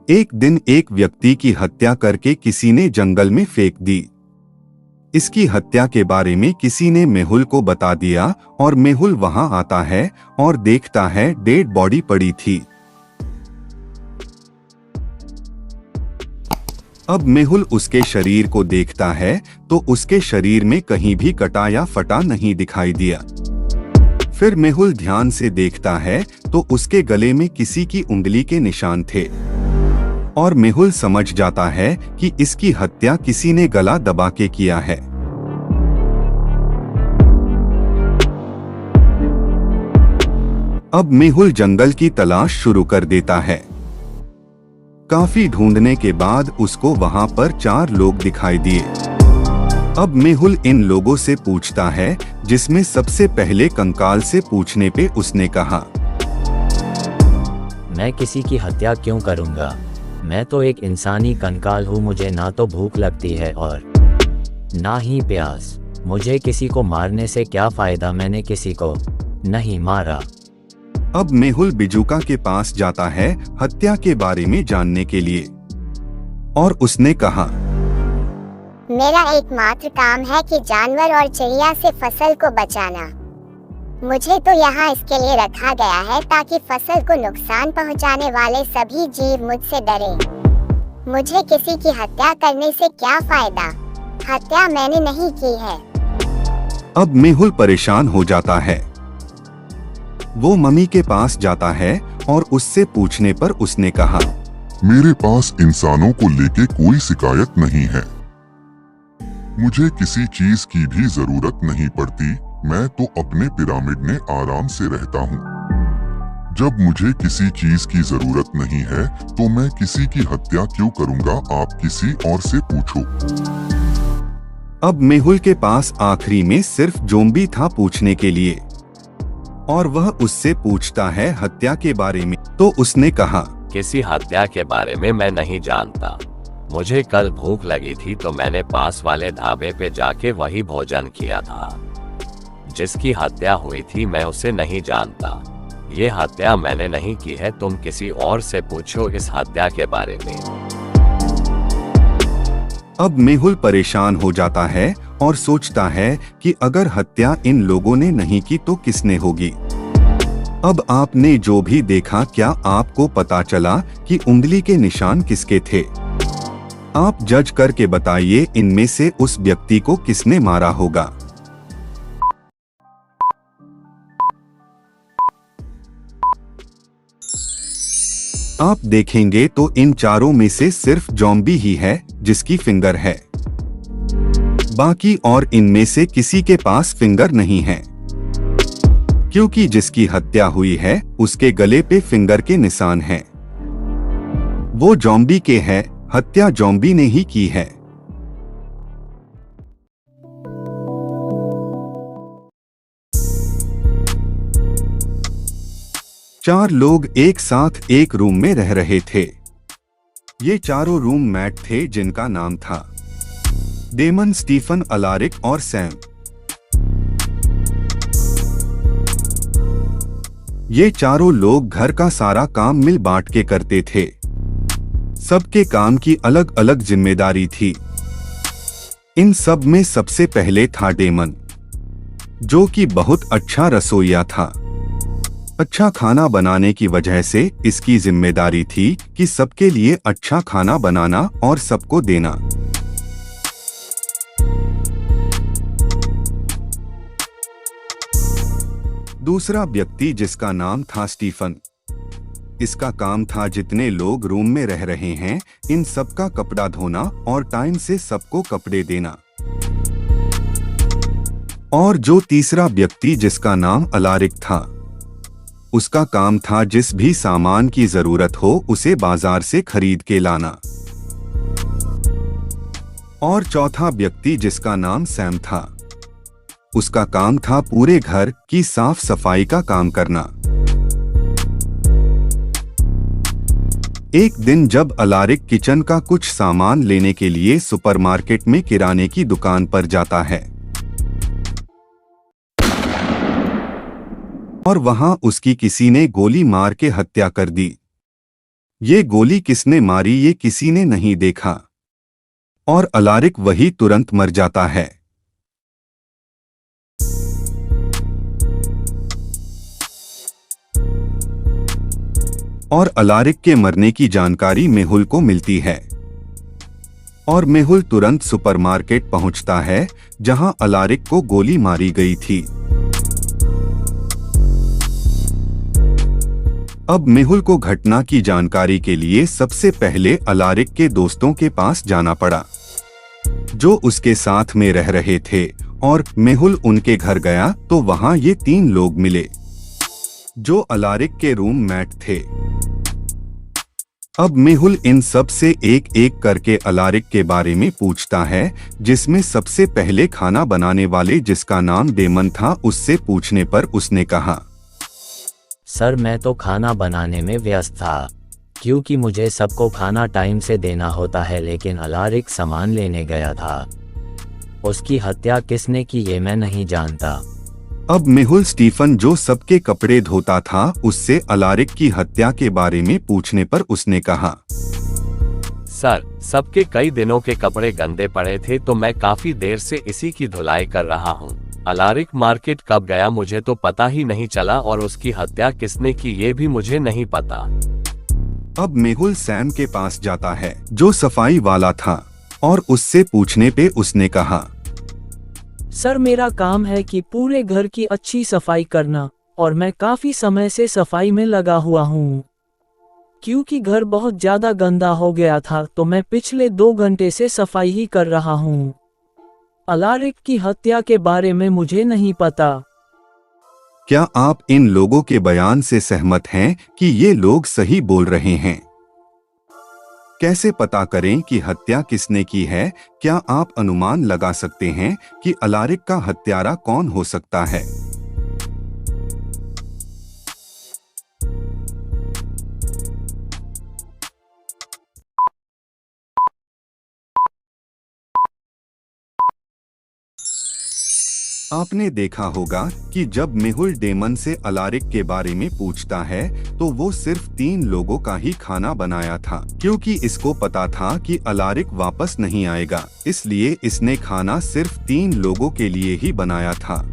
एक दिन एक व्यक्ति की हत्या करके किसी ने जंगल में फेंक दी। इसकी हत्या के बारे में किसी ने मेहुल को बता दिया और मेहुल वहां आता है और देखता है डेड बॉडी पड़ी थी। अब मेहुल उसके शरीर को देखता है तो उसके शरीर में कहीं भी कटा या फटा नहीं दिखाई दिया। फिर मेहुल ध्यान से देखता है तो उसके गले में किसी की उंगली के निशान थे और मेहुल समझ जाता है कि इसकी हत्या किसी ने गला दबा के किया है। अब मेहुल जंगल की तलाश शुरू कर देता है। काफी ढूंढने के बाद उसको वहां पर 4 लोग दिखाई दिए। अब मेहुल इन लोगों से पूछता है, जिसमें सबसे पहले कंकाल से पूछने पे उसने कहा, मैं किसी की हत्या क्यों करूंगा? मैं तो एक इंसानी कंकाल हूँ। मुझे ना तो भूख लगती है और ना ही प्यास। मुझे किसी को मारने से क्या फायदा? मैंने किसी को नहीं मारा। अब मेहुल बिजुका के पास जाता है हत्या के बारे में जानने के लिए और उसने कहा, मेरा एकमात्र काम है कि जानवर और चिड़िया से फसल को बचाना। मुझे तो यहाँ इसके लिए रखा गया है ताकि फसल को नुकसान पहुँचाने वाले सभी जीव मुझसे डरें। मुझे किसी की हत्या करने से क्या फायदा? हत्या मैंने नहीं की है। अब मेहुल परेशान हो जाता है। वो मम्मी के पास जाता है और उससे पूछने पर उसने कहा, मेरे पास इंसानों को लेके कोई शिकायत नहीं है। मुझे किसी चीज की भी जरूरत नहीं पड़ती। मैं तो अपने पिरामिड में आराम से रहता हूँ। जब मुझे किसी चीज की जरूरत नहीं है तो मैं किसी की हत्या क्यों करूँगा? आप किसी और से पूछो। अब मेहुल के पास आखिरी में सिर्फ जोम्बी था पूछने के लिए और वह उससे पूछता है हत्या के बारे में। तो उसने कहा, किसी हत्या के बारे में मैं नहीं जानता। मुझे कल भूख लगी थी तो मैंने पास वाले ढाबे पे जाके वही भोजन किया था। जिसकी हत्या हुई थी मैं उसे नहीं जानता। ये हत्या मैंने नहीं की है। तुम किसी और से पूछो इस हत्या के बारे में। अब मेहुल परेशान हो जाता है और सोचता है कि अगर हत्या इन लोगों ने नहीं की तो किसने होगी। अब आपने जो भी देखा, क्या आपको पता चला कि उंगली के निशान किसके थे? आप जज करके बताइए इनमें से उस व्यक्ति को किसने मारा होगा। आप देखेंगे तो इन चारों में से सिर्फ ज़ॉम्बी ही है जिसकी फिंगर है। बाकी और इनमें से किसी के पास फिंगर नहीं है, क्योंकि जिसकी हत्या हुई है उसके गले पे फिंगर के निशान हैं। वो ज़ॉम्बी के है, हत्या ज़ॉम्बी ने ही की है। चार लोग एक साथ एक रूम में रह रहे थे। ये चारों रूममेट थे जिनका नाम था डेमन, स्टीफन, अलारिक और सैम। ये चारों लोग घर का सारा काम मिल बांट के करते थे। सबके काम की अलग अलग जिम्मेदारी थी। इन सब में सबसे पहले था डेमन, जो कि बहुत अच्छा रसोइया था। अच्छा खाना बनाने की वजह से इसकी जिम्मेदारी थी कि सबके लिए अच्छा खाना बनाना और सबको देना। दूसरा व्यक्ति जिसका नाम था स्टीफन, इसका काम था जितने लोग रूम में रह रहे हैं इन सबका कपड़ा धोना और टाइम से सबको कपड़े देना। और जो तीसरा व्यक्ति जिसका नाम अलारिक था, उसका काम था जिस भी सामान की जरूरत हो उसे बाजार से खरीद के लाना। और चौथा व्यक्ति जिसका नाम सैम था, उसका काम था पूरे घर की साफ सफाई का काम करना। एक दिन जब अलारिक किचन का कुछ सामान लेने के लिए सुपरमार्केट में किराने की दुकान पर जाता है और वहां उसकी किसी ने गोली मार के हत्या कर दी। ये गोली किसने मारी ये किसी ने नहीं देखा। और अलारिक वही तुरंत मर जाता है। और अलारिक के मरने की जानकारी मेहुल को मिलती है और मेहुल तुरंत सुपरमार्केट पहुंचता है जहां अलारिक को गोली मारी गई थी। अब मेहुल को घटना की जानकारी के लिए सबसे पहले अलारिक के दोस्तों के पास जाना पड़ा जो उसके साथ में रह रहे थे, और मेहुल उनके घर गया तो वहां ये 3 लोग मिले जो अलारिक के रूममेट थे। अब मेहुल इन सब से एक एक करके अलारिक के बारे में पूछता है, जिसमें सबसे पहले खाना बनाने वाले जिसका नाम डेमन था उससे पूछने पर उसने कहा, सर मैं तो खाना बनाने में व्यस्त था क्योंकि मुझे सबको खाना टाइम से देना होता है, लेकिन अलारिक सामान लेने गया था। उसकी हत्या किसने की ये मैं नहीं जानता। अब मेहुल स्टीफन जो सबके कपड़े धोता था उससे अलारिक की हत्या के बारे में पूछने पर उसने कहा, सर सबके कई दिनों के कपड़े गंदे पड़े थे तो मैं काफी देर से इसी की धुलाई कर रहा हूँ। अलारिक मार्केट कब गया मुझे तो पता ही नहीं चला और उसकी हत्या किसने की ये भी मुझे नहीं पता। अब मेहुल सैम के पास जाता है जो सफाई वाला था और उससे पूछने पे उसने कहा, सर मेरा काम है कि पूरे घर की अच्छी सफाई करना और मैं काफी समय से सफाई में लगा हुआ हूँ। क्योंकि घर बहुत ज्यादा गंदा हो गया था तो मैं पिछले 2 घंटे से सफाई ही कर रहा हूँ। अलारिक की हत्या के बारे में मुझे नहीं पता। क्या आप इन लोगों के बयान से सहमत हैं कि ये लोग सही बोल रहे हैं? कैसे पता करें कि हत्या किसने की है? क्या आप अनुमान लगा सकते हैं कि अलारिक का हत्यारा कौन हो सकता है? आपने देखा होगा कि जब मेहुल डेमन से अलारिक के बारे में पूछता है तो वो सिर्फ 3 लोगों का ही खाना बनाया था, क्योंकि इसको पता था कि अलारिक वापस नहीं आएगा, इसलिए इसने खाना सिर्फ 3 लोगों के लिए ही बनाया था।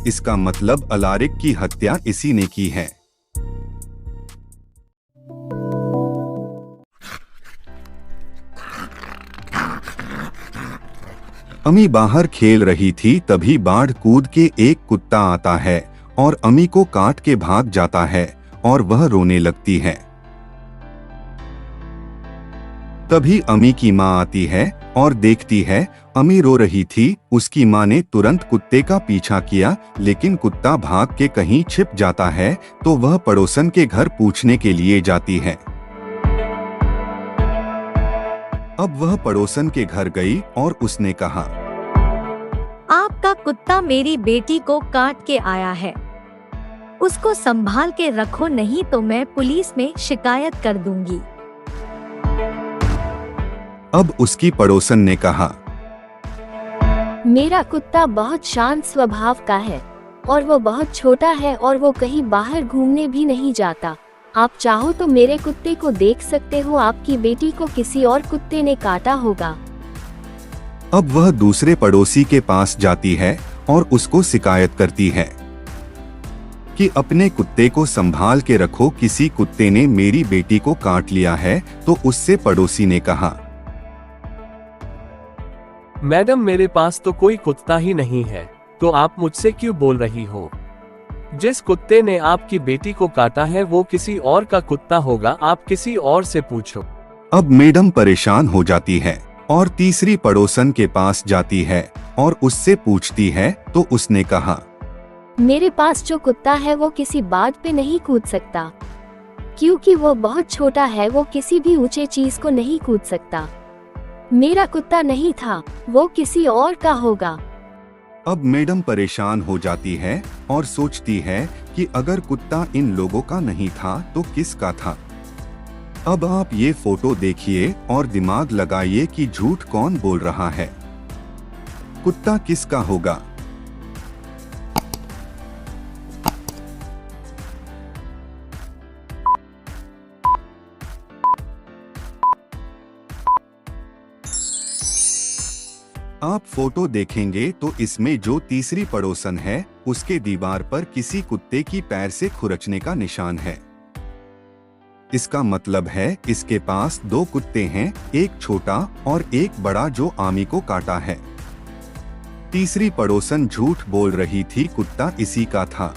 इसका मतलब अलारिक की हत्या इसी ने की है। अमी बाहर खेल रही थी तभी बाढ़ कूद के एक कुत्ता आता है और अमी को काट के भाग जाता है और वह रोने लगती है। तभी अमी की माँ आती है और देखती है अमी रो रही थी। उसकी माँ ने तुरंत कुत्ते का पीछा किया, लेकिन कुत्ता भाग के कहीं छिप जाता है तो वह पड़ोसन के घर पूछने के लिए जाती है। अब वह पड़ोसन के घर गई और उसने कहा, आपका कुत्ता मेरी बेटी को काट के आया है, उसको संभाल के रखो नहीं तो मैं पुलिस में शिकायत कर दूंगी। अब उसकी पड़ोसन ने कहा, मेरा कुत्ता बहुत शांत स्वभाव का है और वो बहुत छोटा है और वो कहीं बाहर घूमने भी नहीं जाता। आप चाहो तो मेरे कुत्ते को देख सकते हो, आपकी बेटी को किसी और कुत्ते ने काटा होगा। अब वह दूसरे पड़ोसी के पास जाती है और उसको शिकायत करती है कि अपने कुत्ते को संभाल के रखो, किसी कुत्ते ने मेरी बेटी को काट लिया है। तो उससे पड़ोसी ने कहा, मैडम मेरे पास तो कोई कुत्ता ही नहीं है, तो आप मुझसे क्यों बोल रही हो? जिस कुत्ते ने आपकी बेटी को काटा है वो किसी और का कुत्ता होगा, आप किसी और से पूछो। अब मैडम परेशान हो जाती है और तीसरी पड़ोसन के पास जाती है और उससे पूछती है तो उसने कहा, मेरे पास जो कुत्ता है वो किसी बात पे नहीं कूद सकता, क्योंकि वो बहुत छोटा है, वो किसी भी ऊंचे चीज को नहीं कूद सकता। मेरा कुत्ता नहीं था, वो किसी और का होगा। अब मैडम परेशान हो जाती है और सोचती है कि अगर कुत्ता इन लोगों का नहीं था तो किसका था। अब आप ये फोटो देखिए और दिमाग लगाइए कि झूठ कौन बोल रहा है, कुत्ता किसका होगा। आप फोटो देखेंगे तो इसमें जो तीसरी पड़ोसन है उसके दीवार पर किसी कुत्ते की पैर से खुरचने का निशान है। इसका मतलब है इसके पास 2 कुत्ते हैं, एक छोटा और एक बड़ा जो आमी को काटा है। तीसरी पड़ोसन झूठ बोल रही थी, कुत्ता इसी का था।